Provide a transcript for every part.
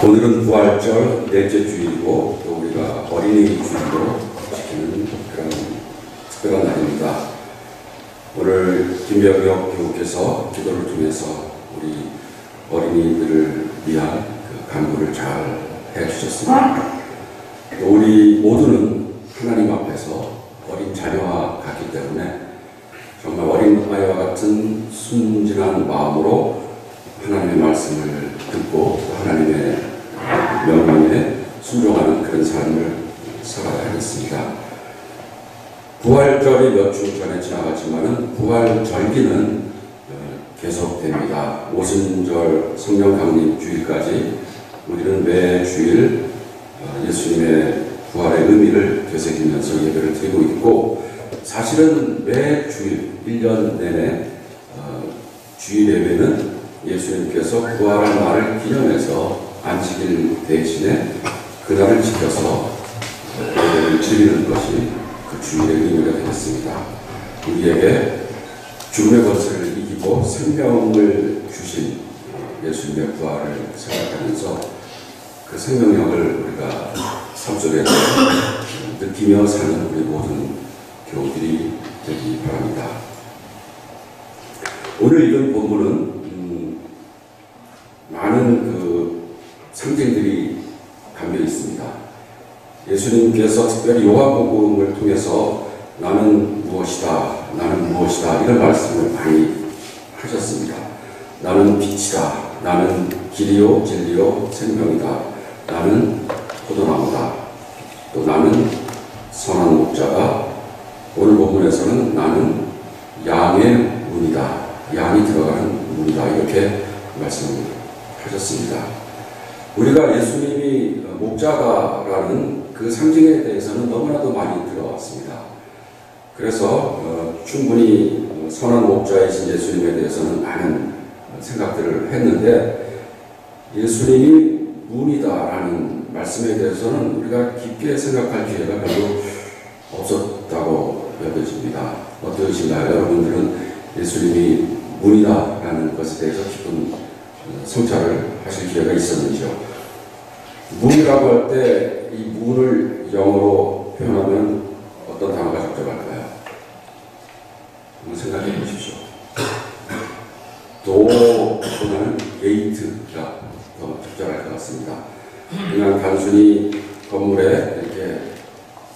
오늘은 부활절 넷째 주일이고 또 우리가 어린이 주일로 지키는 그런 특별한 날입니다. 오늘 김병혁 교우께서 기도를 통해서 우리 어린이들을 위한 그 간구를 잘 해주셨습니다. 또 우리 모두는 하나님 앞에서 어린 자녀와 같기 때문에 정말 어린 아이와 같은 순진한 마음으로 하나님의 말씀을 듣고 하나님의 명령에 순종하는 그런 삶을 살아야 하겠습니다. 부활절이 몇 주 전에 지나갔지만은 부활절기는 계속됩니다. 오순절 성령 강림 주일까지 우리는 매 주일 예수님의 부활의 의미를 되새기면서 예배를 드리고 있고, 사실은 매 주일 1년 내내 주일 예배는 예수님께서 부활한 날을 기념해서 안식일 대신에 그날을 지켜서 예배를 드리는 것이 그 주일의 의미가 되겠습니다. 우리에게 죽음의 권세를 이기고 생명을 주신 예수님의 부활을 생각하면서 그 생명력을 우리가 삶 속에서 느끼며 사는 우리 모든 교우들이 되기 바랍니다. 오늘 읽은 본문은 많은 그 상징들이 담겨 있습니다. 예수님께서 특별히 요한복음을 통해서 나는 무엇이다, 나는 무엇이다 이런 말씀을 많이 하셨습니다. 나는 빛이다, 나는 길이요 진리요 생명이다, 나는 포도나무다, 또 나는 선한 목자다, 오늘 본문에서는 나는 양의 문이다, 양이 들어가는 문이다 이렇게 말씀을 하셨습니다. 우리가 예수님이 목자다라는 그 상징에 대해서는 너무나도 많이 들어왔습니다. 그래서 충분히 선한 목자이신 예수님에 대해서는 많은 생각들을 했는데, 예수님이 문이다라는 말씀에 대해서는 우리가 깊게 생각할 기회가 별로 없었다고 여겨집니다. 어떠신가요? 여러분들은 예수님이 문이다라는 것에 대해서 깊은 성찰을 하실 기회가 있었는지요? 문이라고 할 때 이 문을 영어로 표현하면 어떤 단어가 적절할까요? 한번 생각해 보십시오. 도보다는 게이트가 더 적절할 것 같습니다. 그냥 단순히 건물에 이렇게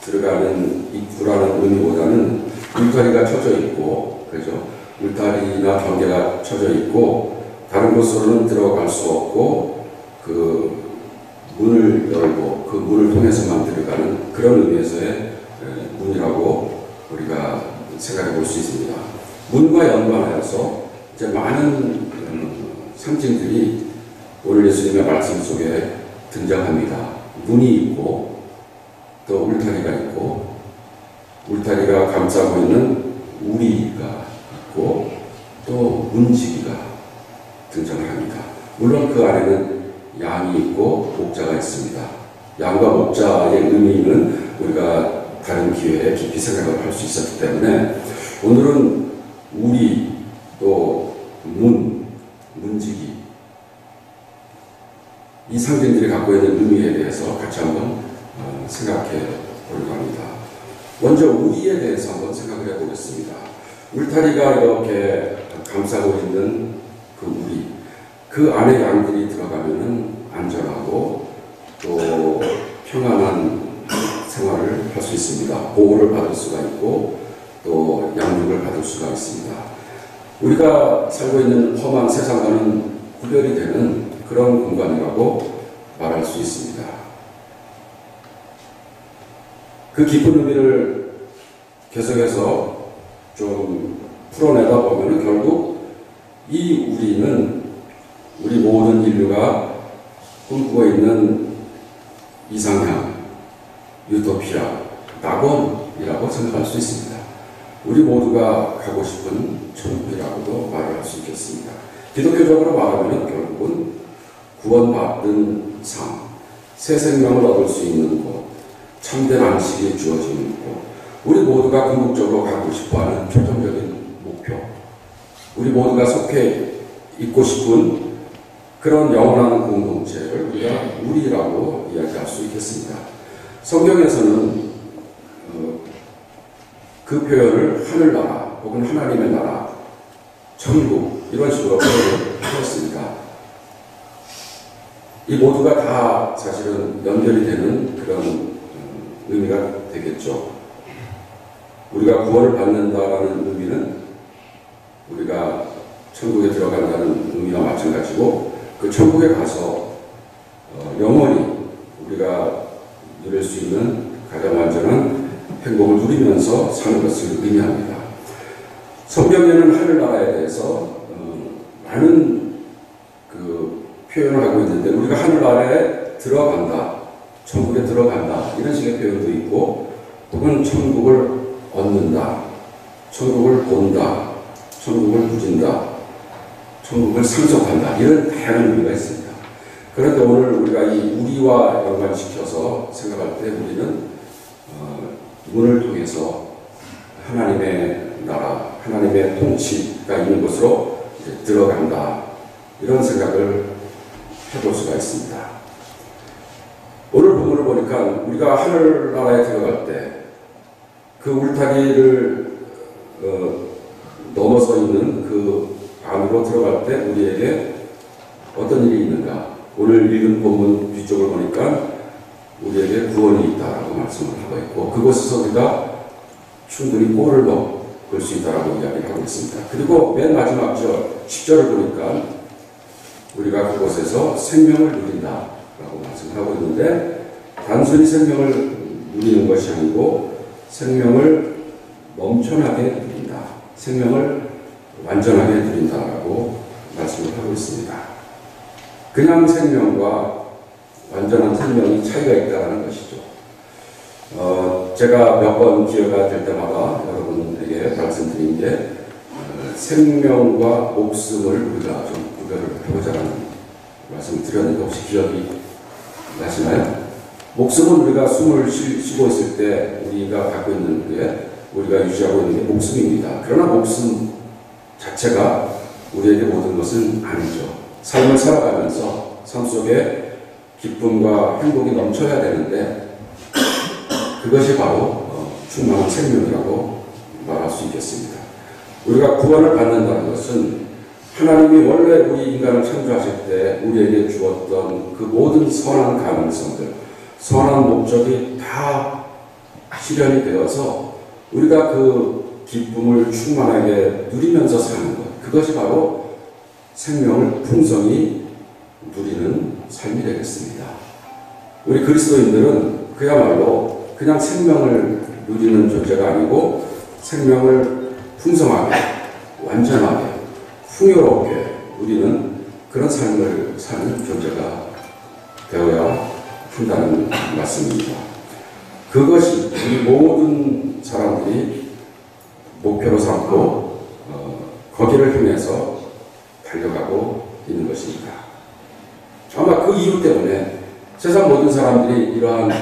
들어가는 입구라는 의미보다는 울타리가 쳐져 있고, 그죠? 울타리나 경계가 쳐져 있고 다른 곳으로는 들어갈 수 없고 그 문을 열고 그 문을 통해서만 들어가는 그런 의미에서의 문이라고 우리가 생각해 볼 수 있습니다. 문과 연관하여서 이제 많은 상징들이 오늘 예수님의 말씀 속에 등장합니다. 문이 있고 또 울타리가 있고, 울타리가 감싸고 있는 우리가 있고 또 문지기가 등장을 합니다. 물론 그 안에는 양이 있고 목자가 있습니다. 양과 목자의 의미는 우리가 다른 기회에 깊이 생각을 할 수 있었기 때문에 오늘은 우리, 또 문, 문지기, 이 상징들이 갖고 있는 의미에 대해서 같이 한번 생각해 보려고 합니다. 먼저 우리에 대해서 한번 생각을 해보겠습니다. 울타리가 이렇게 감싸고 있는 그 우리, 그 안에 양들이 들어가면은 안전하고 또 평안한 생활을 할 수 있습니다. 보호를 받을 수가 있고 또 양육을 받을 수가 있습니다. 우리가 살고 있는 험한 세상과는 구별이 되는 그런 공간이라고 말할 수 있습니다. 그 깊은 의미를 계속해서 좀 풀어내다 보면 결국 이 우리는 우리 모든 인류가 꿈꾸고 있는 이상향, 유토피아, 낙원이라고 생각할 수 있습니다. 우리 모두가 가고 싶은 천국이라고도 말을 할 수 있겠습니다. 기독교적으로 말하면 결국은 구원받는 삶, 새 생명을 얻을 수 있는 곳, 참된 안식이 주어지는 곳, 우리 모두가 궁극적으로 가고 싶어하는 최종적인 목표, 우리 모두가 속해 있고 싶은 그런 영원한 공동체를 우리가 우리라고 이야기할 수 있겠습니다. 성경에서는 그 표현을 하늘나라 혹은 하나님의 나라, 천국 이런 식으로 표현을 하였습니다. 이 모두가 다 사실은 연결이 되는 그런 의미가 되겠죠. 우리가 구원을 받는다라는 의미는 우리가 천국에 들어간다는 의미와 마찬가지고, 그 천국에 가서 영원히 우리가 누릴 수 있는 가장 완전한 행복을 누리면서 사는 것을 의미합니다. 성경에는 하늘나라에 대해서 많은 그 표현을 하고 있는데, 우리가 하늘나라에 들어간다, 천국에 들어간다 이런 식의 표현도 있고, 혹은 천국을 얻는다, 천국을 본다, 천국을 누린다, 천국을 상속한다, 이런 다양한 의미가 있습니다. 그런데 오늘 우리가 이 우리와 연관시켜서 생각할 때 우리는 문을 통해서 하나님의 나라, 하나님의 통치가 있는 곳으로 이제 들어간다, 이런 생각을 해볼 수가 있습니다. 오늘 본문을 보니까 우리가 하늘나라에 들어갈 때 그 울타리를 넘어서 있는 그 안으로 들어갈 때 우리에게 어떤 일이 있는가? 오늘 읽은 본문 뒤쪽을 보니까 우리에게 구원이 있다라고 말씀을 하고 있고, 그곳에서 우리가 충분히 꼴을 먹을 수 있다라고 이야기를 하고 있습니다. 그리고 맨 마지막 절 10절을 보니까 우리가 그곳에서 생명을 누린다라고 말씀을 하고 있는데, 단순히 생명을 누리는 것이 아니고 생명을 넘쳐나게 누린다, 생명을 완전하게 누린다라고 말씀을 하고 있습니다. 그냥 생명과 완전한 생명이 차이가 있다는 것이죠. 제가 몇 번 기회가 될 때마다 여러분에게 말씀드린 게 생명과 목숨을 우리가 좀 구별을 해보자는 말씀을 드렸는데, 혹시 기억이 나시나요? 목숨은 우리가 숨을 쉬고 있을 때 우리가 갖고 있는 게, 우리가 유지하고 있는 게 목숨입니다. 그러나 목숨 자체가 우리에게 모든 것은 아니죠. 삶을 살아가면서 삶 속에 기쁨과 행복이 넘쳐야 되는데, 그것이 바로 충만한 생명이라고 말할 수 있겠습니다. 우리가 구원을 받는다는 것은 하나님이 원래 우리 인간을 창조하실 때 우리에게 주었던 그 모든 선한 가능성들, 선한 목적이 다 실현이 되어서 우리가 그 기쁨을 충만하게 누리면서 사는 것, 그것이 바로 생명을 풍성히 누리는 삶이 되겠습니다. 우리 그리스도인들은 그야말로 그냥 생명을 누리는 존재가 아니고 생명을 풍성하게, 완전하게, 풍요롭게 누리는 그런 삶을 사는 존재가 되어야 한다는 말씀입니다. 그것이 우리 모든 사람들이 목표로 삼고 거기를 향해서 달려가고 있는 것입니다. 아마 그 이유 때문에 세상 모든 사람들이 이러한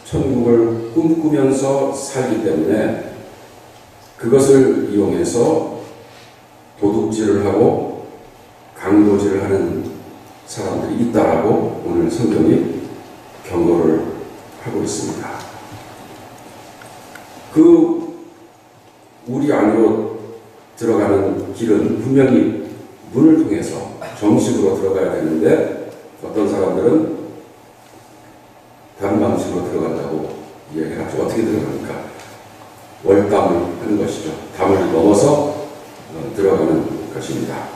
천국을 꿈꾸면서 살기 때문에 그것을 이용해서 도둑질을 하고 강도질을 하는 사람들이 있다라고 오늘 성경이 경고를 하고 있습니다. 그 우리 안으로 들어가는 길은 분명히 문을 통해서 정식으로 들어가야 되는데, 어떤 사람들은 다른 방식으로 들어간다고 이야기를 하죠. 어떻게 들어갑니까? 월담을 하는 것이죠. 담을 넘어서 들어가는 것입니다.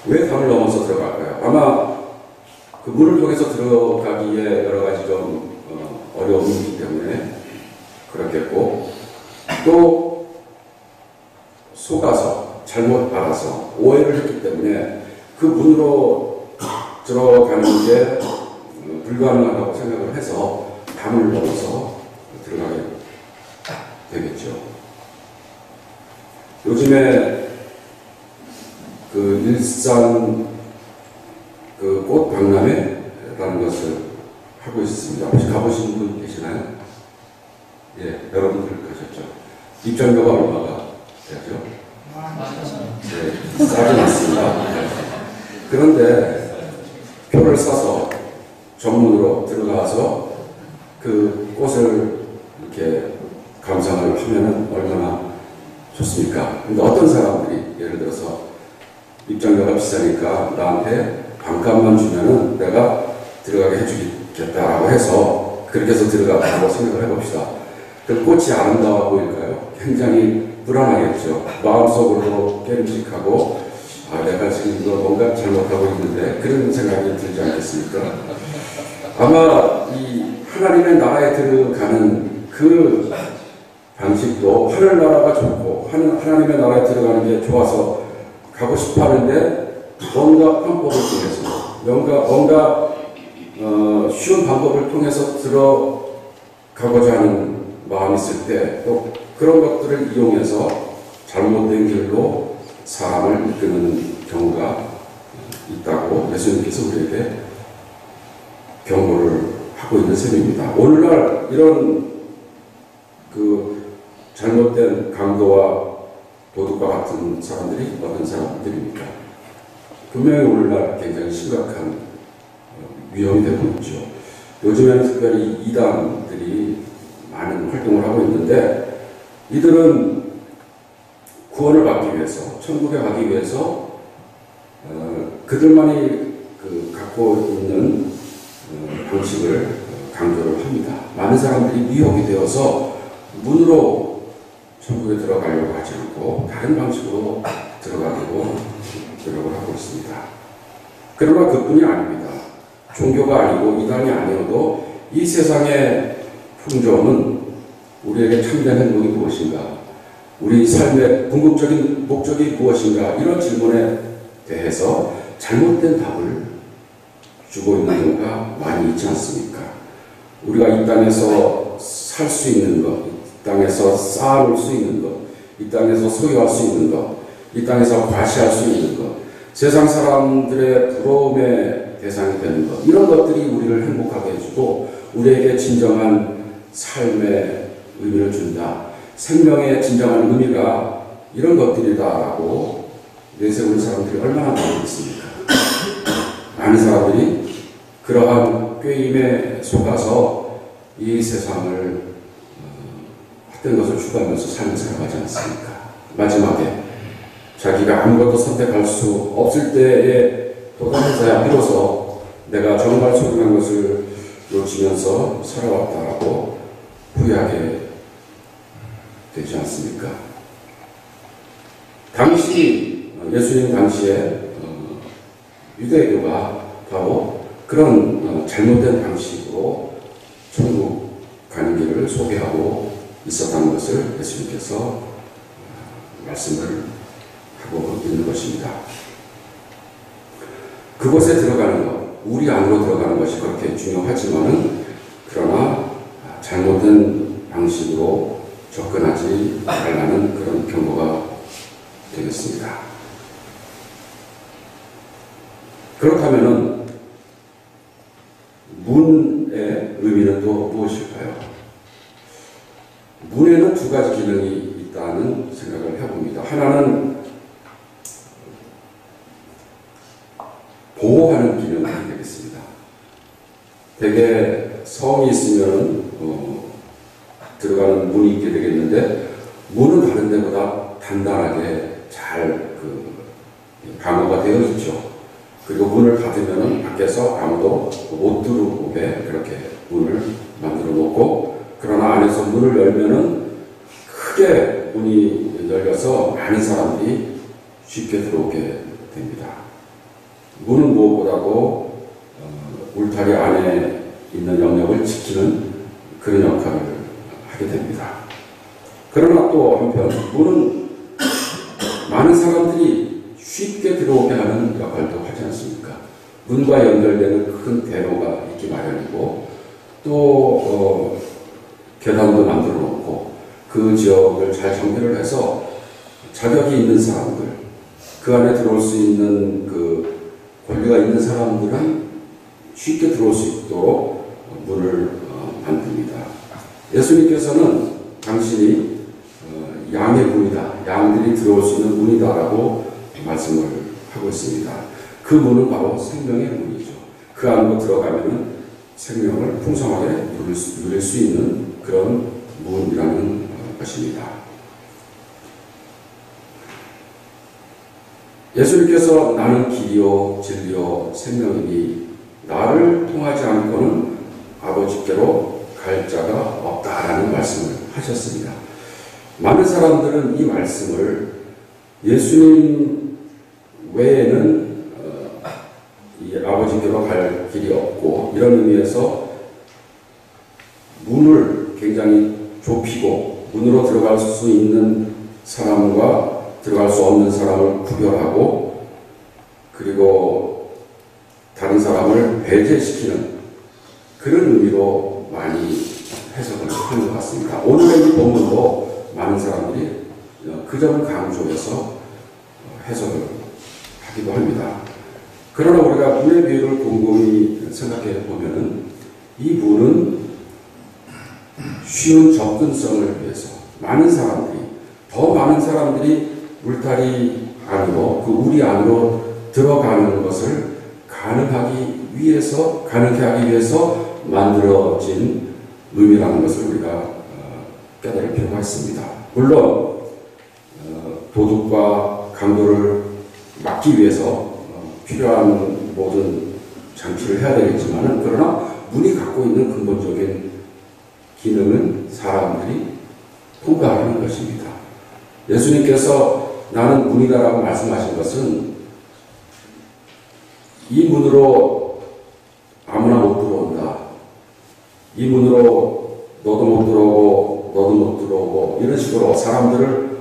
왜 담을 넘어서 들어갈까요? 아마 그 문을 통해서 들어가기에 여러 가지 좀 어려움이 있기 때문에 그렇겠고, 또 속아서 잘못 알아서 오해를 했기 때문에 그 문으로 들어가는 게 불가능하다고 생각을 해서 담을 넘어서 들어가게 되겠죠. 요즘에 그 일산 그 꽃 박람회라는 것을 하고 있습니다. 혹시 가보신 분 계시나요? 예, 여러분들 가셨죠? 입장료가 얼마가 되죠? 네, 싸지 않습니다. 그런데 표를 사서 전문으로 들어가서 그 꽃을 이렇게 감상을 하면은 얼마나 좋습니까? 근데 어떤 사람들이 예를 들어서 입장료가 비싸니까 나한테 반값만 주면은 내가 들어가게 해주겠다라고 해서 그렇게 해서 들어가라고 생각을 해봅시다. 그 꽃이 아름다워 보일까요? 굉장히 불안하겠죠. 마음속으로 깨름직하고 내가 지금 이거 뭔가 잘못하고 있는데 그런 생각이 들지 않겠습니까? 아마 이 하나님의 나라에 들어가는 그 방식도 하늘나라가 좋고 하나님의 나라에 들어가는 게 좋아서 가고 싶어 하는데 뭔가 방법을 통해서 뭔가 쉬운 방법을 통해서 들어가고자 하는 마음이 있을 때 또 그런 것들을 이용해서 잘못된 길로 사람을 이끄는 경우가 있다고 예수님께서 우리에게 경고를 하고 있는 셈입니다. 오늘날 이런 그 잘못된 강도와 도둑과 같은 사람들이 어떤 사람들입니까? 분명히 오늘날 굉장히 심각한 위험이 되고 있죠. 요즘에는 특별히 이단들이 많은 활동을 하고 있는데 이들은 구원을 받기 위해서, 천국에 가기 위해서 그들만이 갖고 있는 방식을 강조를 합니다. 많은 사람들이 미혹이 되어서 문으로 천국에 들어가려고 하지 않고 다른 방식으로 들어가려고 노력을 하고 있습니다. 그러나 그뿐이 아닙니다. 종교가 아니고 이단이 아니어도 이 세상의 풍조는 우리에게 참된 행복이 무엇인가? 우리 삶의 궁극적인 목적이 무엇인가? 이런 질문에 대해서 잘못된 답을 주고 있는 경우가 많이 있지 않습니까? 우리가 이 땅에서 살 수 있는 것, 이 땅에서 쌓아놓을 수 있는 것, 이 땅에서 소유할 수 있는 것, 이 땅에서 과시할 수 있는 것, 세상 사람들의 부러움의 대상이 되는 것, 이런 것들이 우리를 행복하게 해주고 우리에게 진정한 삶의 의미를 준다. 생명의 진정한 의미가 이런 것들이다라고 내세우는 사람들이 얼마나 많이 있습니까? 많은 사람들이 그러한 꾀임에 속아서 이 세상을 헛된 것을 추구하면서 삶을 살아가지 않습니까? 마지막에 자기가 아무것도 선택할 수 없을 때에 도달해서야 비로소 내가 정말 소중한 것을 놓치면서 살아왔다라고 후회하게 되지 않습니까? 당시 예수님 당시에 유대교가 바로 그런 잘못된 방식으로 천국 가는 길을 소개하고 있었다는 것을 예수님께서 말씀을 하고 있는 것입니다. 그곳에 들어가는 것, 우리 안으로 들어가는 것이 그렇게 중요하지만은 그러나 잘못된 방식으로 접근하지 말라는 그런 경고가 되겠습니다. 그렇다면은 문의 의미는 또 무엇일까요? 문에는 두 가지 기능이 있다는 생각을 해봅니다. 하나는 보호하는 기능이 되겠습니다. 대개 성이 있으면 들어가는 문이 있게 되겠는데 문은 다른 데보다 단단하게 잘 방어가 되어 있죠. 그리고 문을 닫으면 밖에서 아무도 못 들어오게 그렇게 문을 만들어 놓고, 그러나 안에서 문을 열면은 크게 문이 열려서 많은 사람들이 쉽게 들어오게 됩니다. 문은 무엇보다도 울타리 안에 있는 영역을 지키는 그런 역할을 하게 됩니다. 그러나 또 한편 문은 많은 사람들이 쉽게 들어오게 하는 역할도 하지 않습니까? 문과 연결되는 큰 대로가 있기 마련이고 또 계단도 만들어 놓고 그 지역을 잘 정비를 해서 자격이 있는 사람들, 그 안에 들어올 수 있는 그 권리가 있는 사람들은 쉽게 들어올 수 있도록 문을 만듭니다. 예수님께서는 당신이 양의 문이다, 양들이 들어올 수 있는 문이다라고 말씀을 하고 있습니다. 그 문은 바로 생명의 문이죠. 그 안으로 들어가면 생명을 풍성하게 누릴 수 있는 그런 문이라는 것입니다. 예수님께서 나는 길이요 진리요 생명이니 나를 통하지 않고는 아버지께로 갈 자가 없다라는 말씀을 하셨습니다. 많은 사람들은 이 말씀을 예수님 외에는 이 아버지께로 갈 길이 없고 이런 의미에서 문을 굉장히 좁히고 문으로 들어갈 수 있는 사람과 들어갈 수 없는 사람을 구별하고 그리고 다른 사람을 배제시키는 그런 의미로 많이 해석을 하는 것 같습니다. 오늘의 이 본문도 많은 사람들이 그 점을 강조해서 해석을 하기도 합니다. 그러나 우리가 문의 비유를 곰곰이 생각해 보면은 이 문은 쉬운 접근성을 위해서 더 많은 사람들이 울타리 안으로 그 우리 안으로 들어가는 것을 가능하게 하기 위해서 만들어진 의미라는 것을 우리가 깨달을 필요가 있습니다. 물론 도둑과 강도를 막기 위해서 필요한 모든 장치를 해야 되겠지만 그러나 문이 갖고 있는 근본적인 기능은 사람들이 통과하는 것입니다. 예수님께서 나는 문이다라고 말씀하신 것은 이 문으로 아무나 못 들어온다. 이 문으로 너도 못 들어오고 너도 못 들어오고 이런 식으로 사람들을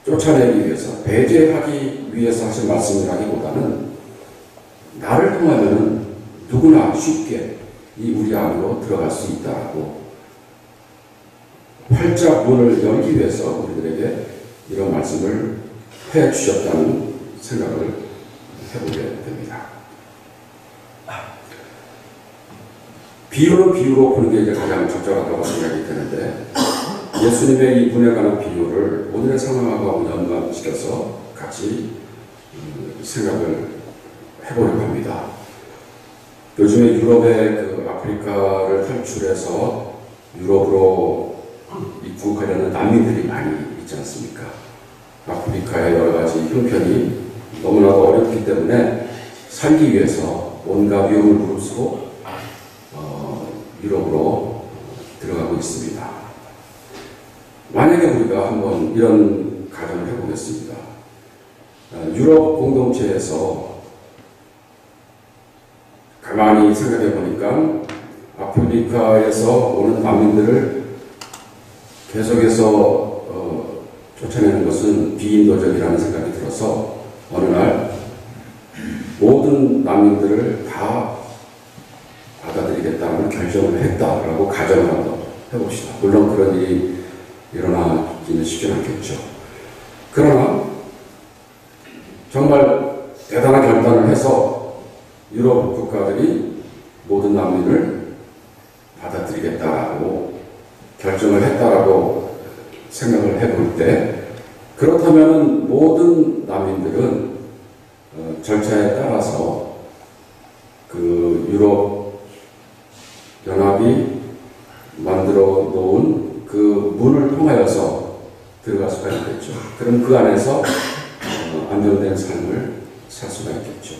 쫓아내기 위해서 배제하기 위해서 하신 말씀이라기보다는 나를 통하면 누구나 쉽게 이 우리 안으로 들어갈 수 있다고 활짝 문을 열기 위해서 우리들에게 이런 말씀을 해 주셨다는 생각을 해보게 됩니다. 비유는 비유로 보는 게 이제 가장 적절하다고 생각이 되는데 예수님의 이 문에 관한 비유를 오늘의 상황하고 연관시켜서 같이 생각을 해보려고 합니다. 요즘에 유럽의 그 아프리카를 탈출해서 유럽으로 입국하려는 난민들이 많이 있지 않습니까? 아프리카의 여러 가지 형편이 너무나도 어렵기 때문에 살기 위해서 온갖 위험을 무릅쓰고 유럽으로 들어가고 있습니다. 만약에 우리가 한번 이런 가정을 해보겠습니다. 유럽 공동체에서 가만히 생각해 보니까 아프리카에서 오는 난민들을 계속해서 쫓아내는 것은 비인도적이라는 생각이 들어서 어느 날 모든 난민들을 다 받아들이겠다는 결정을 했다라고 가정을 한번 해봅시다. 물론 그런 일이 일어나기는 쉽지 않겠죠. 그러나 정말 대단한 결단을 해서 유럽 국가들이 모든 난민을 받아들이겠다라고 결정을 했다라고 생각을 해볼 때 그렇다면 모든 난민들은 절차에 따라서 그 유럽 연합이 만들어 놓은 그 문을 통하여서 들어갈 수가 있겠죠. 그럼 그 안에서 안정된 삶을 살 수가 있겠죠.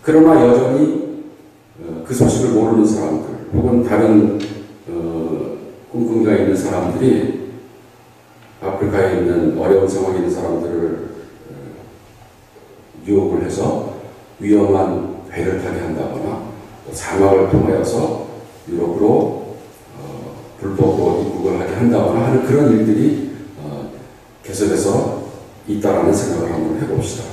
그러나 여전히 그 소식을 모르는 사람들 혹은 다른 꿍꿍이가 있는 사람들이 아프리카에 있는 어려운 상황에 있는 사람들을 유혹을 해서 위험한 배를 타게 한다거나 사막을 통하여서 유럽으로 불법으로 입국을 하게 한다거나 하는 그런 일들이 계속해서 있다라는 생각을 한번 해봅시다.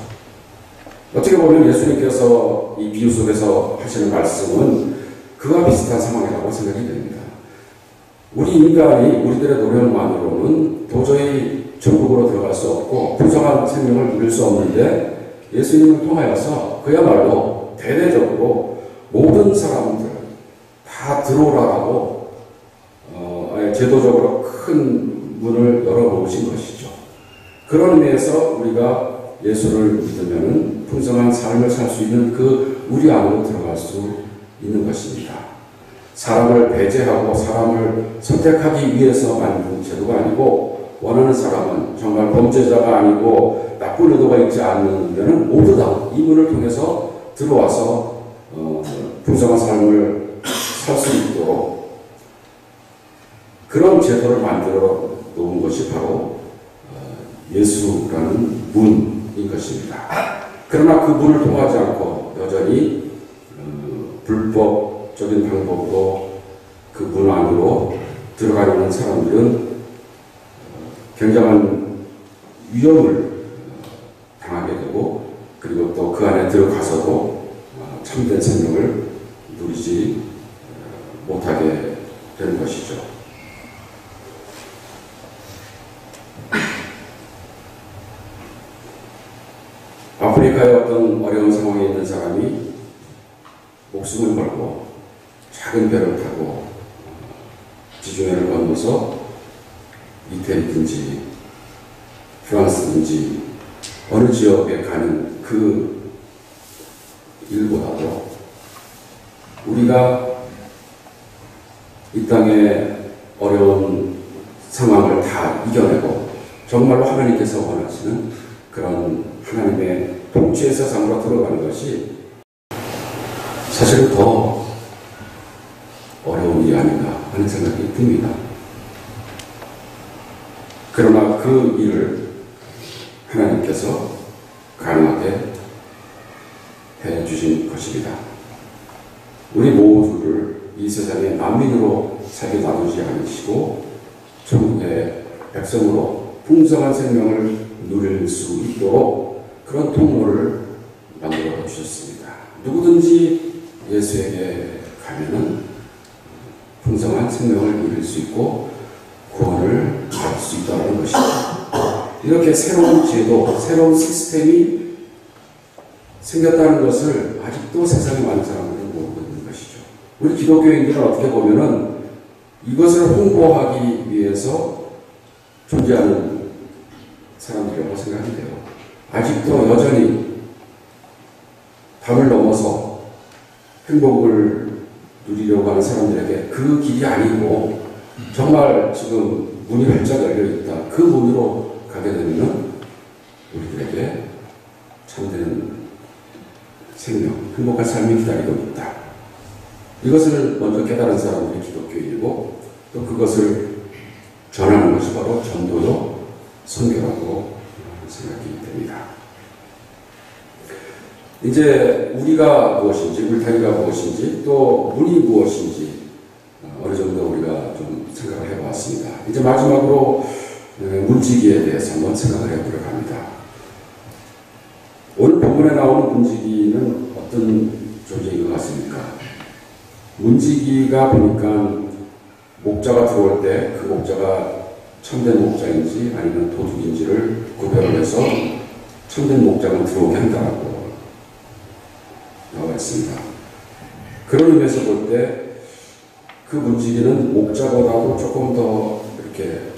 어떻게 보면 예수님께서 이 비유 속에서 하시는 말씀은 그와 비슷한 상황이라고 생각이 됩니다. 우리 인간이 우리들의 노력만으로는 도저히 천국으로 들어갈 수 없고 풍성한 생명을 누릴 수 없는데 예수님을 통하여서 그야말로 대대적으로 모든 사람들 다 들어오라고 제도적으로 큰 문을 열어놓으신 것이죠. 그런 의미에서 우리가 예수를 믿으면 풍성한 삶을 살 수 있는 그 우리 안으로 들어갈 수 있는 것입니다. 사람을 배제하고 사람을 선택하기 위해서 만든 제도가 아니고, 원하는 사람은 정말 범죄자가 아니고 나쁜 의도가 있지 않으면 모두 다 이 문을 통해서 들어와서 풍성한 삶을 살 수 있도록 그런 제도를 만들어 놓은 것이 바로 예수라는 문인 것입니다. 그러나 그 문을 통하지 않고 여전히 불법적인 방법으로 그 문 안으로 들어가려는 사람들은 굉장한 위험을 당하게 되고, 그리고 또 그 안에 들어가서도 참된 생명을 누리지 못하게 되는 것이죠. 아프리카의 어떤 어려운 상황에 있는 사람이 목숨을 걸고 작은 배를 타고 지중해를 건너서 이태리든지 프랑스든지 어느 지역에 가는 그 일보다도 우리가 이 땅의 어려운 상황을 다 이겨내고 정말로 하나님께서 원하시는 그런 하나님의 통치의 세상으로 들어가는 것이 사실은 더 어려운 일이 아닌가 하는 생각이 듭니다. 그러나 그 일을 하나님께서 가능하게 해주신 것입니다. 우리 모두를 이 세상의 난민으로 살게 놔두지 않으시고 천국의 백성으로 풍성한 생명을 누릴 수 있도록 그런 통로를 만들어 주셨습니다. 누구든지 예수에게 가면은 풍성한 생명을 누릴 수 있고 구원을 받을 수 있다는 것이죠. 이렇게 새로운 제도, 새로운 시스템이 생겼다는 것을 아직도 세상에 많은 사람들은 모르고 있는 것이죠. 우리 기독교인들은 어떻게 보면은 이것을 홍보하기 위해서 존재하는 사람들이라고 생각하는데요. 아직도 여전히 담을 넘어서 행복을 누리려고 하는 사람들에게 그 길이 아니고 정말 지금 문이 활짝 열려있다. 그 문으로 가게 되면 우리들에게 참된 생명, 행복한 삶이 기다리고 있다. 이것을 먼저 깨달은 사람들이 기독교인이고 또 그것을 전하는 것이 바로 전도요, 선교라고 생각이 됩니다. 이제 우리가 무엇인지, 울타리가 무엇인지, 또 문이 무엇인지 어느 정도 우리가 좀 생각을 해보았습니다. 이제 마지막으로 문지기에 대해서 한번 생각을 해보려고 합니다. 오늘 본문에 나오는 문지기는 어떤 존재인 것 같습니까? 문지기가 보니까 목자가 들어올 때 그 목자가 참된 목자인지 아니면 도둑인지를 구별을 해서 참된 목자가 들어오게 한다고 나와 있습니다. 그런 의미에서 볼 때 그 문지기는 목자보다도 조금 더 이렇게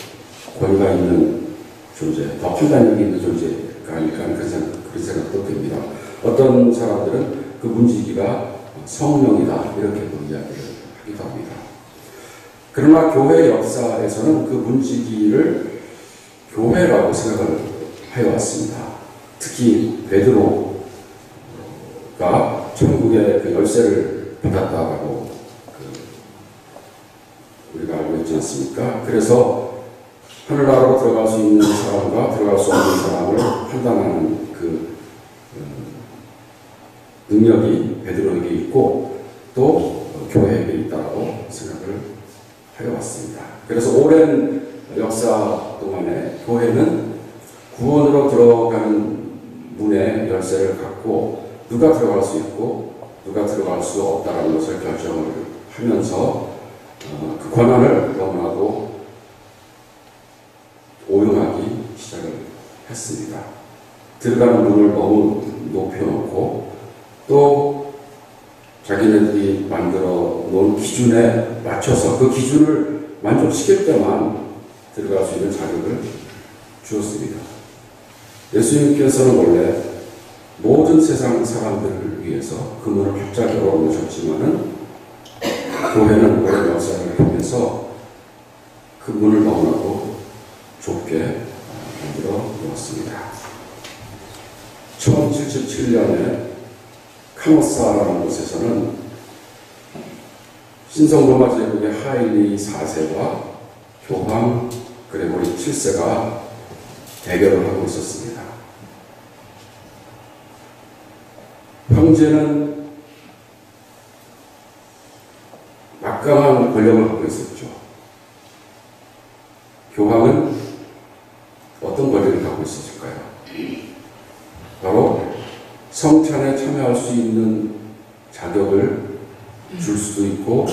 권위가 있는 존재, 더 판단력이 있는 존재가 아닐까 하는 그런 생각도 듭니다. 어떤 사람들은 그 문지기가 성령이다 이렇게도 이야기를 하기도 합니다. 그러나 교회 역사에서는 그 문지기를 교회라고 생각을 해왔습니다. 특히 베드로가 천국의 그 열쇠를 받았다고 우리가 알고 있지 않습니까? 그래서 하늘나라로 들어갈 수 있는 사람과 들어갈 수 없는 사람을 판단하는 그 능력이 베드로에게 있고 또 교회에게 있다고 생각을 해왔습니다. 그래서 오랜 역사 동안에 교회는 구원으로 들어가는 문의 열쇠를 갖고 누가 들어갈 수 있고 누가 들어갈 수 없다는 것을 결정을 하면서 그 권한을 너무나도 오용하기 시작을 했습니다. 들어가는 문을 너무 높여놓고 또 자기네들이 만들어 놓은 기준에 맞춰서 그 기준을 만족시킬 때만 들어갈 수 있는 자격을 주었습니다. 예수님께서는 원래 모든 세상 사람들을 위해서 그 문을 활짝 열어놓으셨지만은 교회는 오랜 역사를 통해서 그 문을 너무나도 좁게 만들어 놓았습니다. 1077년에 카노사라는 곳에서는 신성로마 제국의 하일리 4세와 교황 그레고리 7세가 대결을 하고 있었습니다. 황제는 막강한 권력을 갖고 있었죠. 교황은 어떤 권력을 갖고 있었을까요? 바로 성찬에 참여할 수 있는 자격을 줄 수도 있고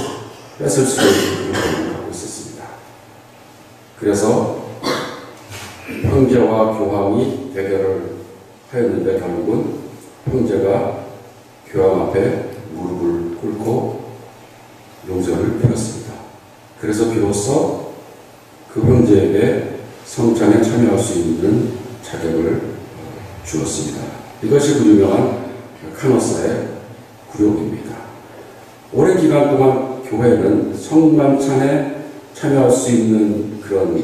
뺏을 수도 있는 권력을 갖고 있었습니다. 그래서 황제와 교황이 대결을 하였는데 결국은 황제가 교황 앞에 무릎을 꿇고 용서를 빌었습니다. 그래서 비로소 그 황제에게 성찬에 참여할 수 있는 자격을 주었습니다. 이것이 그 유명한 카노사의 굴욕입니다. 오랜 기간 동안 교회는 성만찬에 참여할 수 있는 그런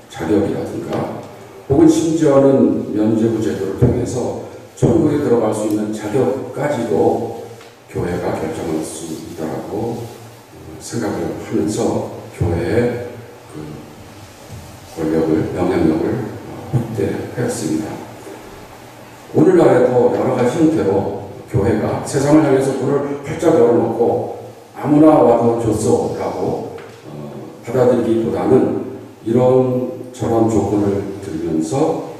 자격이라든가 혹은 심지어는 면죄부 제도를 통해서 천국에 들어갈 수 있는 자격까지도 교회가 결정할 수 있다고 생각을 하면서 교회의 그 권력을, 영향력을 확대하였습니다. 오늘날에도 여러 가지 형태로 교회가 세상을 향해서 문을 활짝 열어놓고 아무나 와도 좋소라고 받아들이기보다는 이런 저런 조건을 들으면서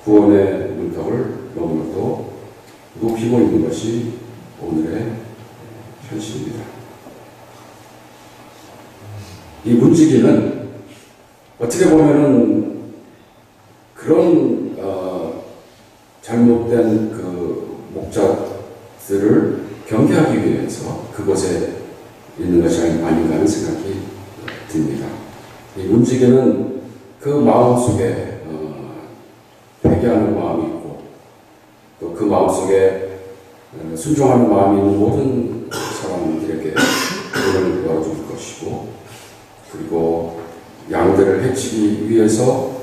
구원의 문턱을 너무나도 높이고 있는 것이 오늘의 현실입니다. 이 문지기는 어떻게 보면은 그런 잘못된 그 목자들을 경계하기 위해서 그곳에 있는 것이 아닌가 하는 생각이 듭니다. 이 문지기는 그 마음속에 회개하는 마음이 있고 또 그 마음속에 순종하는 마음이 있는 모든 사람들에게 문을 열어줄 것이고 그리고 양들을 해치기 위해서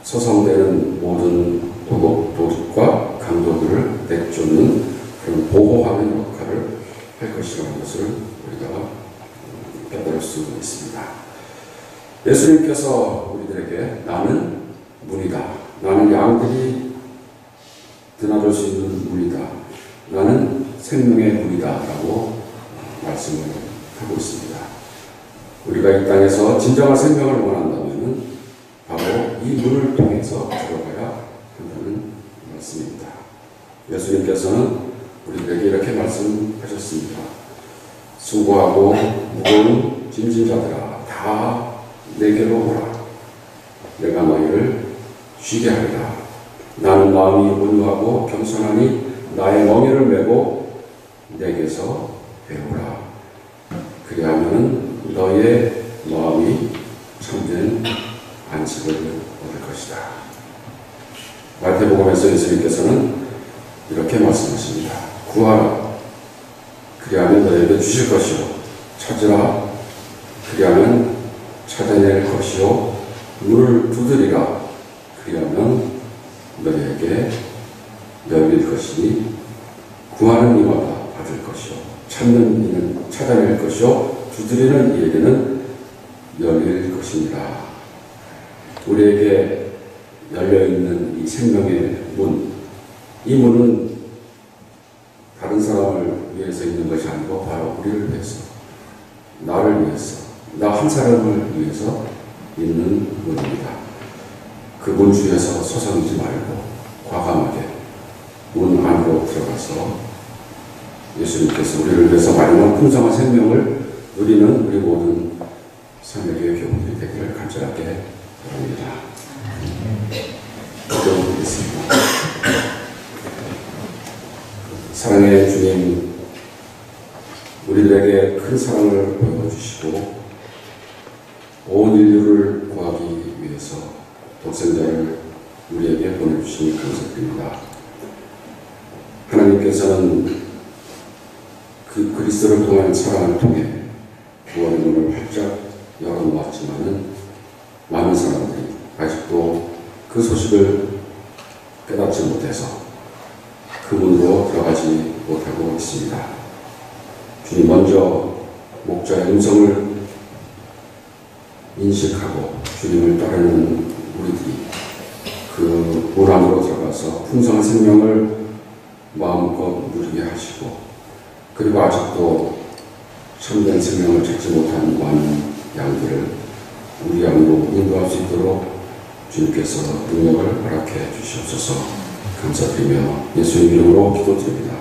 서성대는 모든 도둑과 강도들을 내쫓는 그런 보호하는 역할을 할 것이라는 것을 우리가 깨달을 수 있습니다. 예수님께서 우리들에게 나는 문이다. 나는 양들이 드나들 수 있는 문이다. 나는 생명의 문이다. 라고 말씀을 하고 있습니다. 우리가 이 땅에서 진정한 생명을 원한다면 바로 이 문을 통해서 들어가야 한다는 말씀입니다. 예수님께서는 우리들에게 이렇게 말씀하셨습니다. 수고하고 무거운 짐진 자들아 다 내게로 오라. 내가 너희를 쉬게 하리라. 나는 마음이 온유하고 겸손하니 나의 멍에를 메고 내게서 배우라. 그리하면 너의 마음이 참된 안식을 얻을 것이다. 마태복음에서 예수님께서는 이렇게 말씀하십니다. 구하라. 그리하면 너에게 주실 것이요. 찾으라. 그리하면 찾아낼 것이요. 문을 두드리라. 그리하면 너에게 열릴 것이니 구하는 이마다 받을 것이요. 찾는 이는 찾아낼 것이요. 두드리는 이에게는 열릴 것이니라. 우리에게 열려있는 이 생명의 문, 이 문은 다른 사람을 위해서 있는 것이 아니고 바로 우리를 위해서, 나를 위해서, 나 한 사람을 위해서 있는 문입니다. 그 문 주에서 서성이지 말고 과감하게 문 안으로 들어가서 예수님께서 우리를 위해서 마련한 풍성한 생명을 누리는 우리 모든 삶의 교훈이 되기를 간절하게 바랍니다. 기도드리겠습니다. 사랑의 주님, 우리들에게 큰 사랑을 보여주시고 온 인류를 구하기 위해서 독생자를 우리에게 보내주시니 감사드립니다. 하나님께서는 그 그리스도를 통한 사랑을 통해 구원의 문을 활짝 열어놓았지만은 많은 사람들이 아직도 그 소식을 깨닫지 못해서 그 문으로 들어가지 못하고 있습니다. 주님 먼저 목자의 음성을 인식하고 주님을 따르는 우리들이 그 문 안으로 들어가서 풍성한 생명을 마음껏 누리게 하시고, 그리고 아직도 참된 생명을 찾지 못한 많은 양들을 우리 양으로 인도할 수 있도록 주님께서 능력을 허락해 주시옵소서. 감사드리며 예수님 이름으로 기도드립니다.